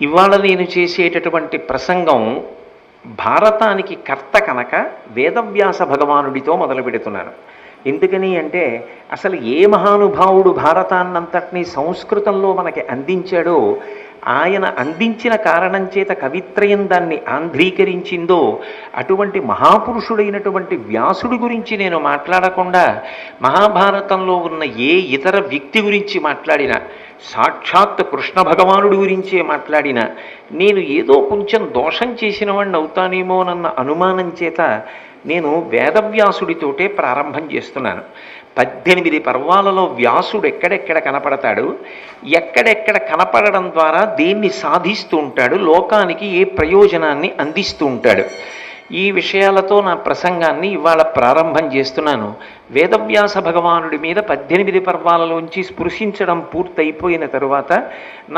ఇవాళ నేను చేసేటటువంటి ప్రసంగం భారతానికి కర్త కనుక వేదవ్యాస భగవానుడితో మొదలు పెడుతున్నాను. ఎందుకని అంటే అసలు ఏ మహానుభావుడు భారతాన్నంతటినీ సంస్కృతంలో మనకి అందించాడో, ఆయన అందించిన కారణం చేత కవిత్రయం దాన్ని ఆంధ్రీకరించిందో, అటువంటి మహాపురుషుడైనటువంటి వ్యాసుడి గురించి నేను మాట్లాడకుండా మహాభారతంలో ఉన్న ఏ ఇతర వ్యక్తి గురించి మాట్లాడినా, సాక్షాత్ కృష్ణ భగవానుడి గురించే మాట్లాడినా నేను ఏదో కొంచెం దోషం చేసిన వాడిని అవుతానేమోనన్న అనుమానం చేత నేను వేదవ్యాసుడితోటే ప్రారంభం చేస్తున్నాను. 18 పర్వాలలో వ్యాసుడు ఎక్కడెక్కడ కనపడతాడు, ఎక్కడెక్కడ కనపడడం ద్వారా దేన్ని సాధిస్తూ ఉంటాడు, లోకానికి ఏ ప్రయోజనాన్ని అందిస్తూ ఉంటాడు, ఈ విషయాలతో నా ప్రసంగాన్ని ఇవాళ ప్రారంభం చేస్తున్నాను. వేదవ్యాస భగవానుడి మీద 18 పర్వాలలోంచి స్పృశించడం పూర్తయిపోయిన తరువాత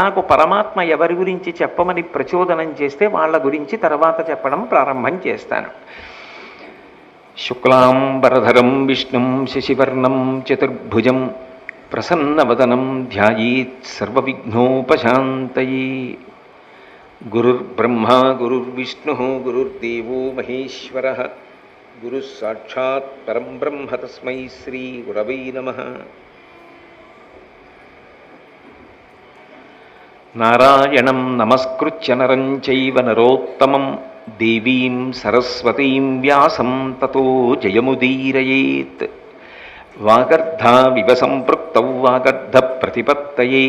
నాకు పరమాత్మ ఎవరి గురించి చెప్పమని ప్రచోదనం చేస్తే వాళ్ళ గురించి తర్వాత చెప్పడం ప్రారంభం చేస్తాను. శుక్లాంబరధరం విష్ణుం శశివర్ణం చతుర్భుజం ప్రసన్నవదనం ధ్యాయేత్ సర్వవిఘ్నోపశాంతయే. గురుర్బ్రహ్మ గురుర్విష్ణు గురుర్దేవో మహేశ్వర గురుః సాక్షాత్ పరం బ్రహ్మ తస్మై శ్రీ గురవై నమః. నారాయణం నమస్కృత్య నరం చైవ నరోత్తమం దేవీం సరస్వతీం వ్యాసం తతో జయముదీరయేత్. వాగర్ధావివ సంపృక్తౌ వాగర్ధ ప్రతిపత్తయే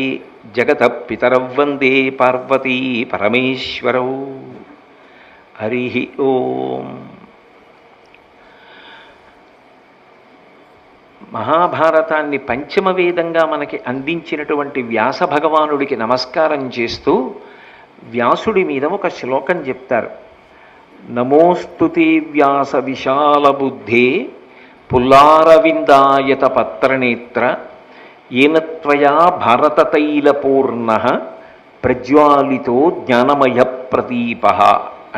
జగత పితరౌ వందే పార్వతీ పరమేశ్వరౌ. హరి ఓం. మహాభారతాన్ని పంచమ వేదంగా మనకి అందించినటువంటి వ్యాస భగవానుడికి నమస్కారం చేస్తూ వ్యాసుడి మీద ఒక శ్లోకం చెప్తారు. నమోస్తుతే వ్యాస విశాల బుద్ధే పుల్లారవిందాయత పత్రనేత్ర ఏనత్వయా భారతతైలపూర్ణ ప్రజ్వాలితో జ్ఞానమయ ప్రదీప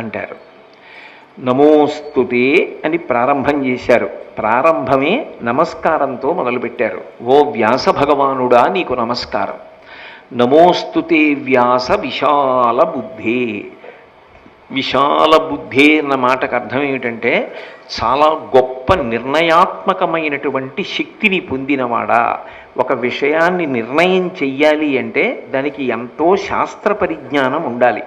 అంటారు. నమోస్తుతే అని ప్రారంభం చేశారు. ప్రారంభమే నమస్కారంతో మొదలుపెట్టారు. ఓ వ్యాస భగవానుడా నీకు నమస్కారం. నమోస్తుతే వ్యాస విశాల బుద్ధే. విశాల బుద్ధే అన్న మాటకు అర్థం ఏమిటంటే చాలా గొప్ప నిర్ణయాత్మకమైనటువంటి శక్తిని పొందినవాడా. ఒక విషయాన్ని నిర్ణయం చెయ్యాలి అంటే దానికి ఎంతో శాస్త్ర పరిజ్ఞానం ఉండాలి.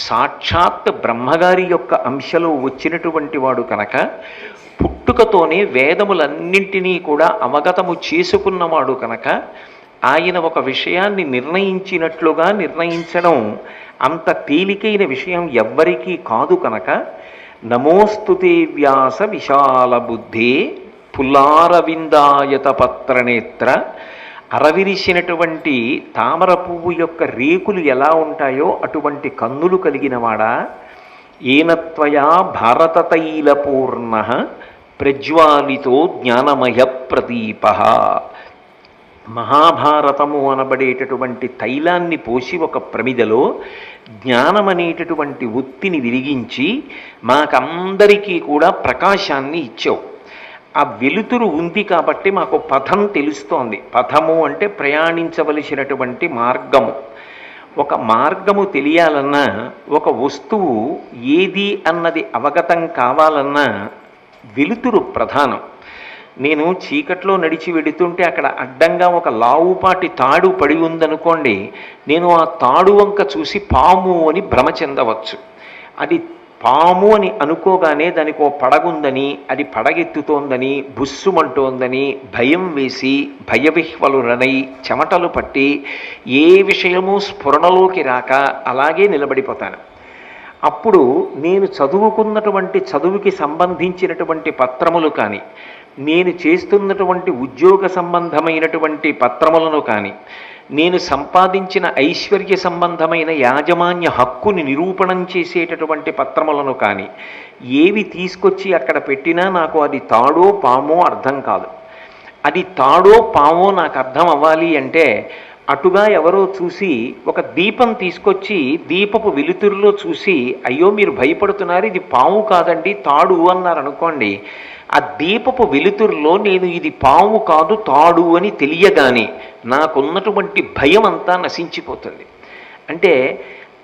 సాక్షాత్ బ్రహ్మగారి యొక్క అంశలో వచ్చినటువంటి వాడు కనుక పుట్టుకతోనే వేదములన్నింటినీ కూడా అవగతము చేసుకున్నవాడు కనుక ఆయన ఒక విషయాన్ని నిర్ణయించినట్లుగా నిర్ణయించడం అంత తేలికైన విషయం ఎవ్వరికీ కాదు కనుక నమోస్తుతే వ్యాస విశాల బుద్ధే పుల్లారవిందాయత పత్రనేత్ర. అరవిరిసినటువంటి తామర పువ్వు యొక్క రేకులు ఎలా ఉంటాయో అటువంటి కన్నులు కలిగినవాడా. ఏనత్వయా భారతతైలపూర్ణ ప్రజ్వాలితో జ్ఞానమయ ప్రదీప. మహాభారతము అనబడేటటువంటి తైలాన్ని పోసి ఒక ప్రమిదలో జ్ఞానమనేటటువంటి ఒత్తిని విరిగించి మాకందరికీ కూడా ప్రకాశాన్ని ఇచ్చావు. ఆ వెలుతురు ఉంది కాబట్టి మాకు పథం తెలుస్తోంది. పథము అంటే ప్రయాణించవలసినటువంటి మార్గము. ఒక మార్గము తెలియాలన్నా, ఒక వస్తువు ఏది అన్నది అవగతం కావాలన్నా వెలుతురు ప్రధానం. నేను చీకట్లో నడిచి వెడుతుంటే అక్కడ అడ్డంగా ఒక లావుపాటి తాడు పడి ఉందనుకోండి, నేను ఆ తాడు వంక చూసి పాము అని భ్రమ చెందవచ్చు. అది పాము అని అనుకోగానే దానికి ఓ పడగుందని, అది పడగెత్తుతోందని, బుస్సుమంటోందని భయం వేసి భయవిహ్వలురనై చెమటలు పట్టి ఏ విషయమూ స్ఫురణలోకి రాక అలాగే నిలబడిపోతాను. అప్పుడు నేను చదువుకున్నటువంటి చదువుకి సంబంధించినటువంటి పత్రములు కానీ, నేను చేస్తున్నటువంటి ఉద్యోగ సంబంధమైనటువంటి పత్రములను కానీ, నేను సంపాదించిన ఐశ్వర్య సంబంధమైన యాజమాన్య హక్కుని నిరూపణం చేసేటటువంటి పత్రములను కానీ ఏవి తీసుకొచ్చి అక్కడ పెట్టినా నాకు అది తాడో పామో అర్థం కాదు. అది తాడో పామో నాకు అర్థం అవ్వాలి అంటే అటుగా ఎవరో చూసి ఒక దీపం తీసుకొచ్చి దీపపు వెలుతురులో చూసి అయ్యో మీరు భయపడుతున్నారు, ఇది పాము కాదండి తాడు అన్నారు అనుకోండి, ఆ దీపపు వెలుతురులో నేను ఇది పాము కాదు తాడు అని తెలియగానే నాకున్నటువంటి భయం అంతా నశించిపోతుంది. అంటే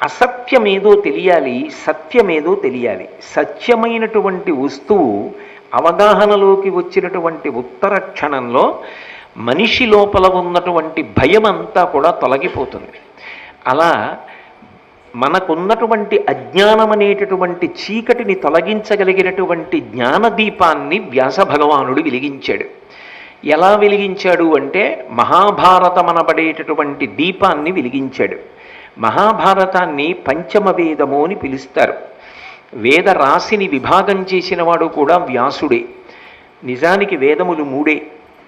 అసత్యమేదో తెలియాలి, సత్యమేదో తెలియాలి. సత్యమైనటువంటి వస్తువు అవగాహనలోకి వచ్చినటువంటి ఉత్తర క్షణంలో మనిషి లోపల ఉన్నటువంటి భయం అంతా కూడా తొలగిపోతుంది. అలా మనకున్నటువంటి అజ్ఞానం అనేటటువంటి చీకటిని తొలగించగలిగినటువంటి జ్ఞానదీపాన్ని వ్యాస భగవానుడు వెలిగించాడు. ఎలా వెలిగించాడు అంటే మహాభారతం అనబడేటటువంటి దీపాన్ని వెలిగించాడు. మహాభారతాన్ని పంచమ వేదము అని పిలుస్తారు. వేద రాశిని విభాగం చేసిన వాడు కూడా వ్యాసుడే. నిజానికి వేదములు మూడే.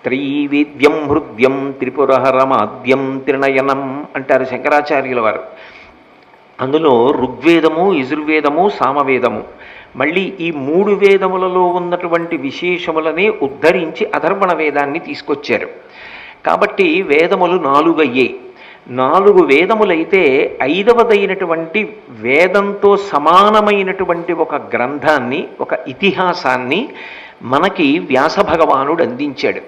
త్రైవేద్యం హృద్యం త్రిపురహరమాద్యం త్రినయనం అంటారు శంకరాచార్యుల వారు. అందులో ఋగ్వేదము, యజుర్వేదము, సామవేదము. మళ్ళీ ఈ మూడు వేదములలో ఉన్నటువంటి విశేషములనే ఉద్ధరించి అధర్వణ వేదాన్ని తీసుకొచ్చారు. కాబట్టి వేదములు 4 అయ్యాయి. 4 వేదములైతే 5వదైనటువంటి వేదంతో సమానమైనటువంటి ఒక గ్రంథాన్ని, ఒక ఇతిహాసాన్ని మనకి వ్యాస భగవానుడు అందించాడు.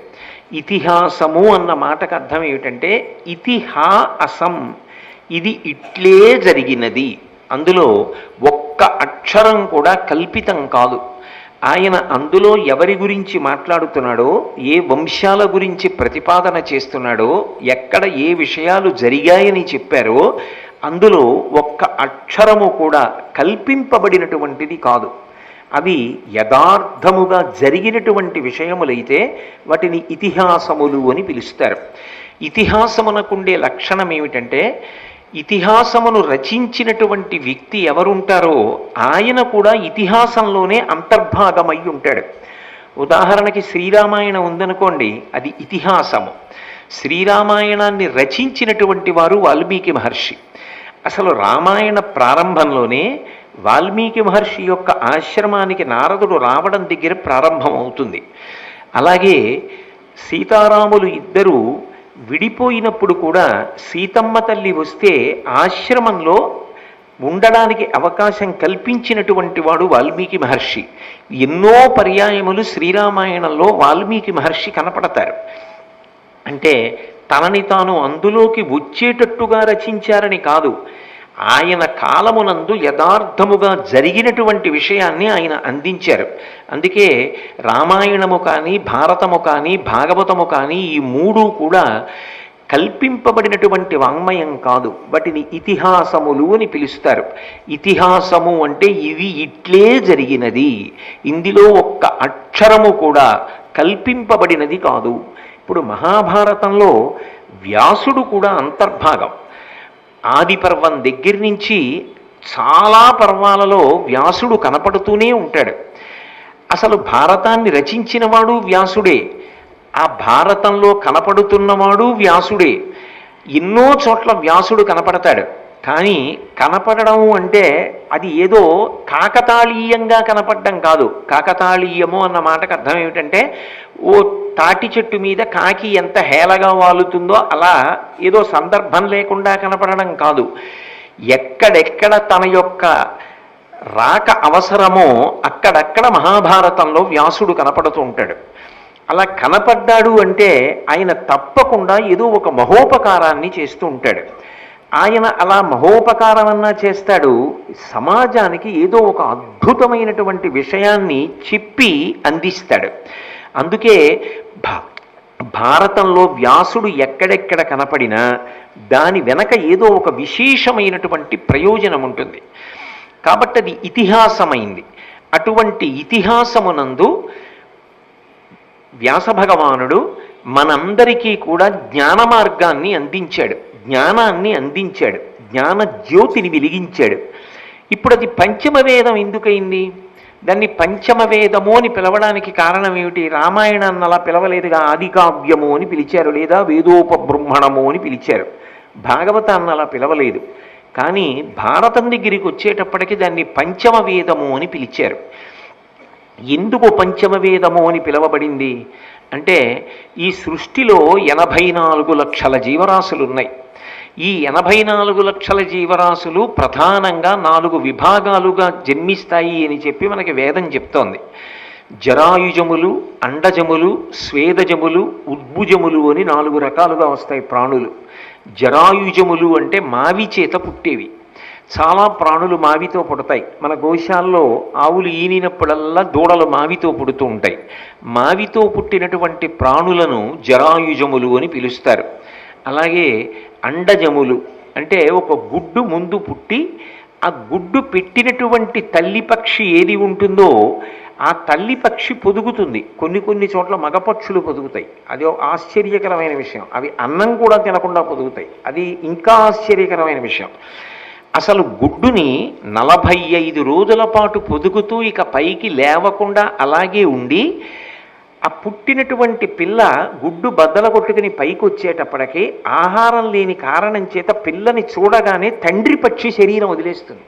ఇతిహాసము అన్న మాటకు అర్థం ఏమిటంటే ఇతిహాసం, ఇది ఇట్లే జరిగినది. అందులో ఒక్క అక్షరం కూడా కల్పితం కాదు. ఆయన అందులో ఎవరి గురించి మాట్లాడుతున్నాడో, ఏ వంశాల గురించి ప్రతిపాదన చేస్తున్నాడో, ఎక్కడ ఏ విషయాలు జరిగాయని చెప్పారో అందులో ఒక్క అక్షరము కూడా కల్పింపబడినటువంటిది కాదు. అవి యథార్థముగా జరిగినటువంటి విషయములైతే వాటిని ఇతిహాసములు అని పిలుస్తారు. ఇతిహాసమునకుండే లక్షణం ఏమిటంటే ఇతిహాసమును రచించినటువంటి వ్యక్తి ఎవరుంటారో ఆయన కూడా ఇతిహాసంలోనే అంతర్భాగమై ఉంటాడు. ఉదాహరణకి శ్రీరామాయణం ఉందనుకోండి, అది ఇతిహాసము. శ్రీరామాయణాన్ని రచించినటువంటి వారు వాల్మీకి మహర్షి. అసలు రామాయణ ప్రారంభంలోనే వాల్మీకి మహర్షి యొక్క ఆశ్రమానికి నారదుడు రావడం దగ్గర ప్రారంభమవుతుంది. అలాగే సీతారాములు ఇద్దరూ విడిపోయినప్పుడు కూడా సీతమ్మ తల్లి వస్తే ఆశ్రమంలో ఉండడానికి అవకాశం కల్పించినటువంటి వాడు వాల్మీకి మహర్షి. ఎన్నో పర్యాయములు శ్రీరామాయణంలో వాల్మీకి మహర్షి కనపడతారు. అంటే తనని తాను అందులోకి వచ్చేటట్టుగా రచించారని కాదు, ఆయన కాలమునందు యథార్థముగా జరిగినటువంటి విషయాన్ని ఆయన అందించారు. అందుకే రామాయణము కానీ, భారతము కానీ, భాగవతము కానీ ఈ మూడు కూడా కల్పింపబడినటువంటి వాంగ్మయం కాదు. వాటిని ఇతిహాసములు అని పిలుస్తారు. ఇతిహాసము అంటే ఇవి ఇట్లే జరిగినది, ఇందులో ఒక్క అక్షరము కూడా కల్పింపబడినది కాదు. ఇప్పుడు మహాభారతంలో వ్యాసుడు కూడా అంతర్భాగం. ఆది పర్వం దగ్గర నుంచి చాలా పర్వాలలో వ్యాసుడు కనపడుతూనే ఉంటాడు. అసలు భారతాన్ని రచించినవాడు వ్యాసుడే, ఆ భారతంలో కనపడుతున్నవాడు వ్యాసుడే. ఎన్నో చోట్ల వ్యాసుడు కనపడతాడు. కానీ కనపడడం అంటే అది ఏదో కాకతాళీయంగా కనపడడం కాదు. కాకతాళీయము అన్న మాటకు అర్థం ఏమిటంటే ఓ తాటి చెట్టు మీద కాకి ఎంత హేళగా వాలుతుందో అలా ఏదో సందర్భం లేకుండా కనపడడం కాదు. ఎక్కడెక్కడ తన యొక్క రాక అవసరమో అక్కడక్కడ మహాభారతంలో వ్యాసుడు కనపడుతూ ఉంటాడు. అలా కనపడ్డాడు అంటే ఆయన తప్పకుండా ఏదో ఒక మహోపకారాన్ని చేస్తూ ఉంటాడు. ఆయన అలా మహోపకారమన్నా చేస్తాడు, సమాజానికి ఏదో ఒక అద్భుతమైనటువంటి విషయాన్ని చెప్పి అందిస్తాడు. అందుకే భారతంలో వ్యాసుడు ఎక్కడెక్కడ కనపడినా దాని వెనక ఏదో ఒక విశేషమైనటువంటి ప్రయోజనం ఉంటుంది. కాబట్టి అది ఇతిహాసమైంది. అటువంటి ఇతిహాసమునందు వ్యాస భగవానుడు మనందరికీ కూడా జ్ఞాన మార్గాన్ని అందించాడు, జ్ఞానాన్ని అందించాడు, జ్ఞాన జ్యోతిని వెలిగించాడు. ఇప్పుడు అది పంచమ వేదం ఎందుకయింది? దాన్ని పంచమ వేదము అని పిలవడానికి కారణం ఏమిటి? రామాయణాన్ని అలా పిలవలేదుగా, ఆది కావ్యము అని పిలిచారు, లేదా వేదోపబ్రహ్మణము అని పిలిచారు. భాగవతాన్ని అలా పిలవలేదు. కానీ భారతం దగ్గరికి వచ్చేటప్పటికి దాన్ని పంచమ వేదము అని పిలిచారు. ఎందుకు పంచమ వేదము అని పిలవబడింది అంటే ఈ సృష్టిలో 84 లక్షల జీవరాశులు ఉన్నాయి. ఈ 84 లక్షల జీవరాశులు ప్రధానంగా 4 విభాగాలుగా జన్మిస్తాయి అని చెప్పి మనకి వేదం చెప్తోంది. జరాయుజములు, అండజములు, స్వేదజములు, ఉద్భుజములు అని 4 రకాలుగా వస్తాయి ప్రాణులు. జరాయుజములు అంటే మావి చేత పుట్టేవి, చాలా ప్రాణులు మావితో పుడతాయి. మన గోశాల్లో ఆవులు ఈనినప్పుడల్లా దూడలు మావితో పుడుతూ ఉంటాయి. మావితో పుట్టినటువంటి ప్రాణులను జరాయుజములు అని పిలుస్తారు. అలాగే అండజములు అంటే ఒక గుడ్డు ముందు పుట్టి ఆ గుడ్డు పెట్టినటువంటి తల్లి పక్షి ఏది ఉంటుందో ఆ తల్లి పక్షి పొదుగుతుంది. కొన్ని కొన్ని చోట్ల మగపక్షులు పొదుగుతాయి. అది ఆశ్చర్యకరమైన విషయం. అవి అన్నం కూడా తినకుండా పొదుగుతాయి. అది ఇంకా ఆశ్చర్యకరమైన విషయం. అసలు గుడ్డుని 45 రోజుల పాటు పొదుగుతూ ఇక పైకి లేవకుండా అలాగే ఉండి ఆ పుట్టినటువంటి పిల్ల గుడ్డు బద్దల కొట్టుకుని పైకి వచ్చేటప్పటికీ ఆహారం లేని కారణం చేత పిల్లని చూడగానే తండ్రి పక్షి శరీరం వదిలేస్తుంది.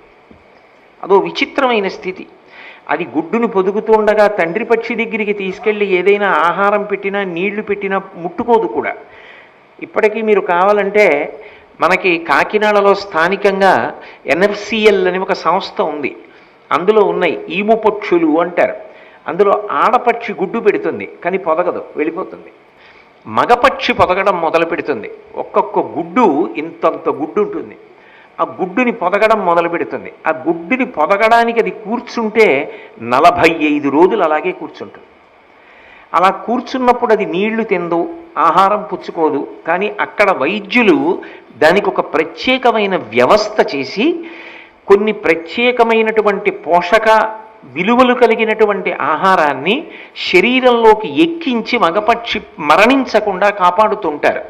అదో విచిత్రమైన స్థితి. అది గుడ్డును పొదుగుతూ ఉండగా తండ్రి పక్షి దగ్గరికి తీసుకెళ్ళి ఏదైనా ఆహారం పెట్టినా నీళ్లు పెట్టినా ముట్టుకోదు కూడా. ఇప్పటికీ మీరు కావాలంటే మనకి కాకినాడలో స్థానికంగా ఎన్ఎఫ్సిఎల్ అని ఒక సంస్థ ఉంది. అందులో ఉన్నాయి ఈము పక్షులు అంటారు. అందులో ఆడపక్షి గుడ్డు పెడుతుంది కానీ పొదగదు, వెళ్ళిపోతుంది. మగపక్షి పొదగడం మొదలు పెడుతుంది. ఒక్కొక్క గుడ్డు ఇంతంత గుడ్డు ఉంటుంది. ఆ గుడ్డుని పొదగడం మొదలు పెడుతుంది. ఆ గుడ్డుని పొదగడానికి అది కూర్చుంటే 45 రోజులు అలాగే కూర్చుంటుంది. అలా కూర్చున్నప్పుడు అది నీళ్లు తిందు, ఆహారం పుచ్చుకోదు. కానీ అక్కడ వైద్యులు దానికి ఒక ప్రత్యేకమైన వ్యవస్థ చేసి కొన్ని ప్రత్యేకమైనటువంటి పోషక విలువలు కలిగినటువంటి ఆహారాన్ని శరీరంలోకి ఎక్కించి మగపక్షి మరణించకుండా కాపాడుతుంటారు.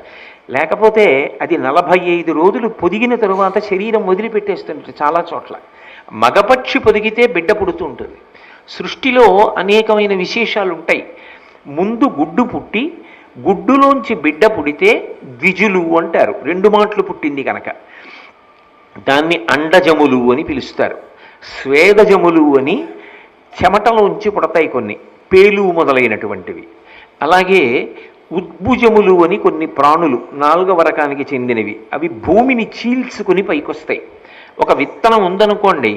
లేకపోతే అది 45 రోజులు పొదిగిన తరువాత శరీరం వదిలిపెట్టేస్తుంటుంది. చాలా చోట్ల మగపక్షి పొదిగితే బిడ్డ పుడుతూ ఉంటుంది. సృష్టిలో అనేకమైన విశేషాలు ఉంటాయి. ముందు గుడ్డు పుట్టి గుడ్డులోంచి బిడ్డ పుడితే ద్విజులు అంటారు. 2 మాటలు పుట్టింది కనుక దాన్ని అండజములు అని పిలుస్తారు. స్వేదజములు అని చెమటలోంచి పుడతాయి కొన్ని, పేలు మొదలైనటువంటివి. అలాగే ఉద్భుజములు అని కొన్ని ప్రాణులు 4వ రకానికి చెందినవి. అవి భూమిని చీల్చుకుని పైకొస్తాయి. ఒక విత్తనం ఉందనుకోండి,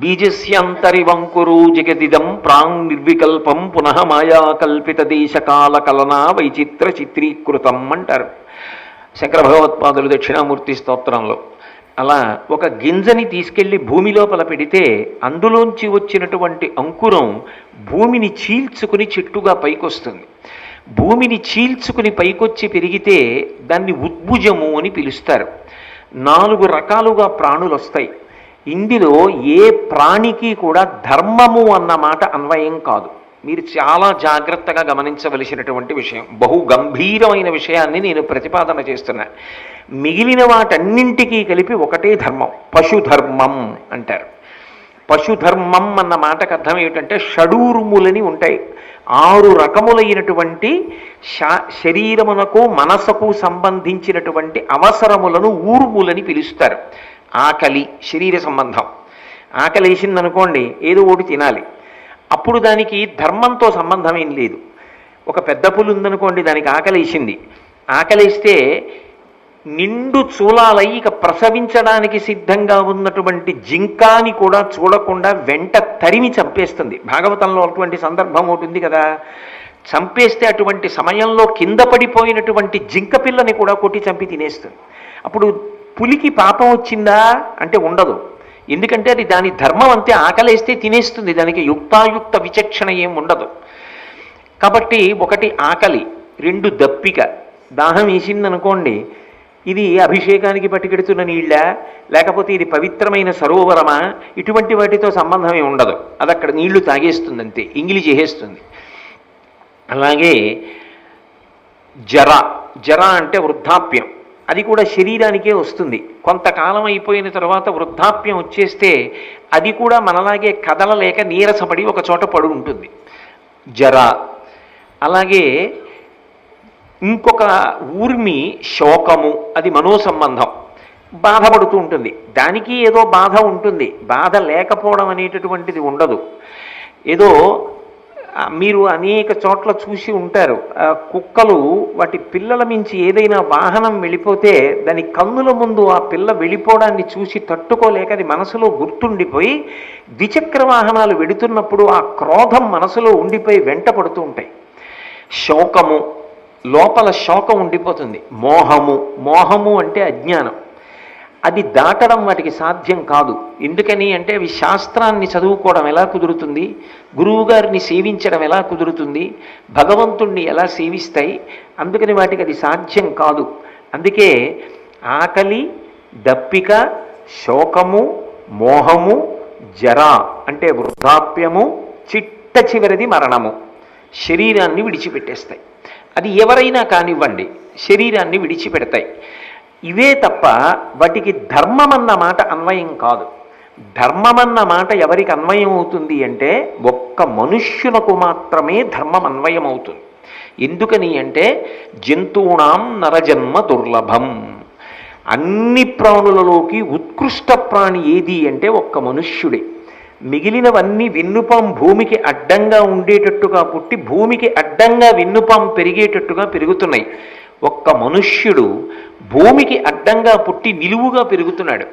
బీజస్యంతరివంకురు జగదిదం ప్రాంగ్ నిర్వికల్పం పునః మాయా కల్పిత దేశకాల కలనా వైచిత్ర చిత్రీకృతం అంటారు శంకర భగవత్పాదులు దక్షిణామూర్తి స్తోత్రంలో. అలా ఒక గింజని తీసుకెళ్లి భూమి లోపల పెడితే అందులోంచి వచ్చినటువంటి అంకురం భూమిని చీల్చుకుని చెట్టుగా పైకొస్తుంది. భూమిని చీల్చుకుని పైకొచ్చి పెరిగితే దాన్ని ఉద్భుజము అని పిలుస్తారు. 4 రకాలుగా ప్రాణులు వస్తాయి. ఇందులో ఏ ప్రాణికి కూడా ధర్మము అన్న మాట అన్వయం కాదు. మీరు చాలా జాగ్రత్తగా గమనించవలసినటువంటి విషయం. బహు గంభీరమైన విషయాన్ని నేను ప్రతిపాదన చేస్తున్నా. మిగిలిన వాటన్నింటికీ కలిపి ఒకటే ధర్మం, పశుధర్మం అంటారు. పశుధర్మం అన్న మాటకు అర్థం ఏమిటంటే షడూర్ములని ఉంటాయి. 6 రకములైనటువంటి శరీరమునకు మనసుకు సంబంధించినటువంటి అవసరములను ఊర్ములని పిలుస్తారు. ఆకలి శరీర సంబంధం. ఆకలి వేసిందనుకోండి ఏదో ఒకటి తినాలి. అప్పుడు దానికి ధర్మంతో సంబంధం ఏం లేదు. ఒక పెద్ద పులి ఉందనుకోండి, దానికి ఆకలేసింది. ఆకలేస్తే నిండు చూలాలై ఇక ప్రసవించడానికి సిద్ధంగా ఉన్నటువంటి జింకాని కూడా చూడకుండా వెంట తరిమి చంపేస్తుంది. భాగవతంలో అటువంటి సందర్భం ఒకటి ఉంది కదా. చంపేస్తే అటువంటి సమయంలో కింద పడిపోయినటువంటి జింక పిల్లని కూడా కొట్టి చంపి తినేస్తుంది. అప్పుడు పులికి పాపం వచ్చిందా అంటే ఉండదు. ఎందుకంటే అది దాని ధర్మం అంతే. ఆకలేస్తే తినేస్తుంది. దానికి యుక్తాయుక్త విచక్షణ ఏం ఉండదు. కాబట్టి ఒకటి ఆకలి, 2 దప్పిక. దాహం వేసిందనుకోండి, ఇది అభిషేకానికి పట్టుకెడుతున్న నీళ్ళ లేకపోతే ఇది పవిత్రమైన సరోవరమా, ఇటువంటి వాటితో సంబంధమే ఉండదు. అది అక్కడ నీళ్లు తాగేస్తుంది అంతే, ఇంగిలి చేసేస్తుంది. అలాగే జర, జర అంటే వృద్ధాప్యం. అది కూడా శరీరానికే వస్తుంది. కొంతకాలం అయిపోయిన తర్వాత వృద్ధాప్యం వచ్చేస్తే అది కూడా మనలాగే కదలలేక నీరసపడి ఒక చోట పడి ఉంటుంది, జర. అలాగే ఇంకొక ఊర్మి శోకము, అది మనోసంబంధం, బాధపడుతూ ఉంటుంది. దానికి ఏదో బాధ ఉంటుంది, బాధ లేకపోవడం అనేటటువంటిది ఉండదు. ఏదో మీరు అనేక చోట్ల చూసి ఉంటారు, కుక్కలు వాటి పిల్లల మించి ఏదైనా వాహనం వెళ్ళిపోతే దాని కన్నుల ముందు ఆ పిల్ల వెళ్ళిపోవడాన్ని చూసి తట్టుకోలేక అది మనసులో గుర్తుండిపోయి ద్విచక్ర వాహనాలు వెడుతున్నప్పుడు ఆ క్రోధం మనసులో ఉండిపోయి వెంట పడుతూ ఉంటాయి. శోకము, లోపల శోకం ఉండిపోతుంది. మోహము, మోహము అంటే అజ్ఞానం. అది దాటడం వాటికి సాధ్యం కాదు. ఎందుకని అంటే అవి శాస్త్రాన్ని చదువుకోవడం ఎలా కుదురుతుంది, గురువుగారిని సేవించడం ఎలా కుదురుతుంది, భగవంతుణ్ణి ఎలా సేవిస్తాయి? అందుకని వాటికి అది సాధ్యం కాదు. అందుకే ఆకలి, దప్పిక, శోకము, మోహము, జర అంటే వృద్ధాప్యము, చిట్ట చివరిది మరణము శరీరాన్ని విడిచిపెట్టేస్తాయి. అది ఎవరైనా కానివ్వండి, శరీరాన్ని విడిచిపెడతాయి. ఇవే తప్ప వాటికి ధర్మం అన్న మాట అన్వయం కాదు. ధర్మం అన్న మాట ఎవరికి అన్వయం అవుతుంది అంటే ఒక్క మనుష్యులకు మాత్రమే ధర్మం అన్వయం అవుతుంది. ఎందుకని అంటే జంతువునాం నరజన్మ దుర్లభం. అన్ని ప్రాణులలోకి ఉత్కృష్ట ప్రాణి ఏది అంటే ఒక్క మనుష్యుడే. మిగిలినవన్నీ వెన్నుపాం భూమికి అడ్డంగా ఉండేటట్టుగా పుట్టి భూమికి అడ్డంగా వెన్నుపాం పెరిగేటట్టుగా పెరుగుతున్నాయి. ఒక్క మనుష్యుడు భూమికి అడ్డంగా పుట్టి నిలువుగా పెరుగుతున్నాడు.